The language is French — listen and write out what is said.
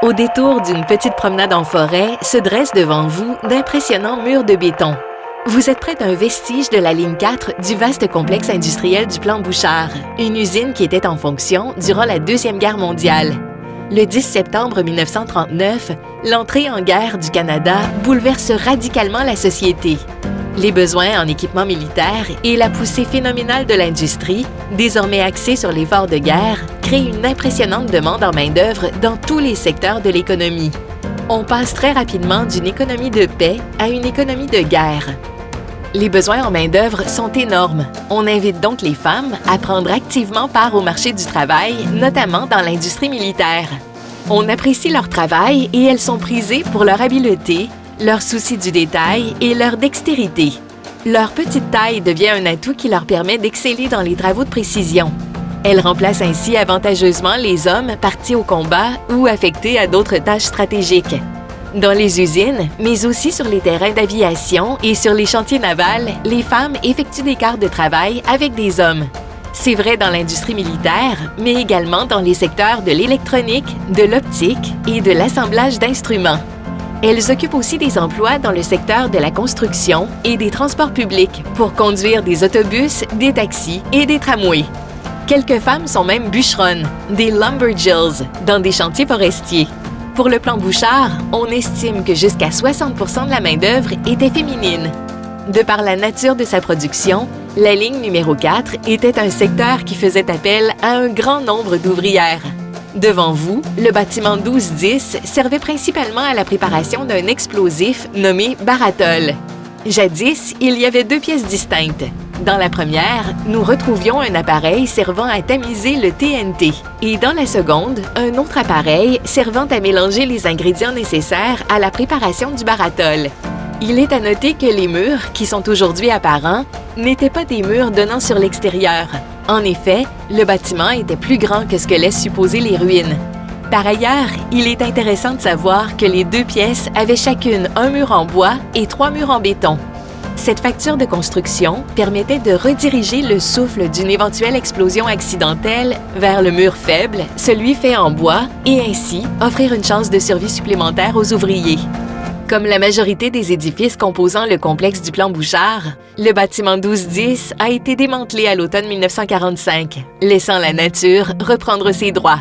Au détour d'une petite promenade en forêt, se dressent devant vous d'impressionnants murs de béton. Vous êtes près d'un vestige de la ligne 4 du vaste complexe industriel du Plan Bouchard, une usine qui était en fonction durant la Deuxième Guerre mondiale. Le 10 septembre 1939, l'entrée en guerre du Canada bouleverse radicalement la société. Les besoins en équipement militaire et la poussée phénoménale de l'industrie, désormais axée sur l'effort de guerre, créent une impressionnante demande en main-d'œuvre dans tous les secteurs de l'économie. On passe très rapidement d'une économie de paix à une économie de guerre. Les besoins en main-d'œuvre sont énormes. On invite donc les femmes à prendre activement part au marché du travail, notamment dans l'industrie militaire. On apprécie leur travail et elles sont prisées pour leur habileté, leur souci du détail et leur dextérité. Leur petite taille devient un atout qui leur permet d'exceller dans les travaux de précision. Elles remplacent ainsi avantageusement les hommes partis au combat ou affectés à d'autres tâches stratégiques. Dans les usines, mais aussi sur les terrains d'aviation et sur les chantiers navals, les femmes effectuent des quarts de travail avec des hommes. C'est vrai dans l'industrie militaire, mais également dans les secteurs de l'électronique, de l'optique et de l'assemblage d'instruments. Elles occupent aussi des emplois dans le secteur de la construction et des transports publics pour conduire des autobus, des taxis et des tramways. Quelques femmes sont même bûcheronnes, des lumberjills, dans des chantiers forestiers. Pour le Plan Bouchard, on estime que jusqu'à 60% de la main-d'œuvre était féminine. De par la nature de sa production, la ligne numéro 4 était un secteur qui faisait appel à un grand nombre d'ouvrières. Devant vous, le bâtiment 1210 servait principalement à la préparation d'un explosif nommé baratol. Jadis, il y avait deux pièces distinctes. Dans la première, nous retrouvions un appareil servant à tamiser le TNT et dans la seconde, un autre appareil servant à mélanger les ingrédients nécessaires à la préparation du baratol. Il est à noter que les murs, qui sont aujourd'hui apparents, n'étaient pas des murs donnant sur l'extérieur. En effet, le bâtiment était plus grand que ce que laissent supposer les ruines. Par ailleurs, il est intéressant de savoir que les deux pièces avaient chacune un mur en bois et 3 murs en béton. Cette facture de construction permettait de rediriger le souffle d'une éventuelle explosion accidentelle vers le mur faible, celui fait en bois, et ainsi offrir une chance de survie supplémentaire aux ouvriers. Comme la majorité des édifices composant le complexe du Plan Bouchard, le bâtiment 1210 a été démantelé à l'automne 1945, laissant la nature reprendre ses droits.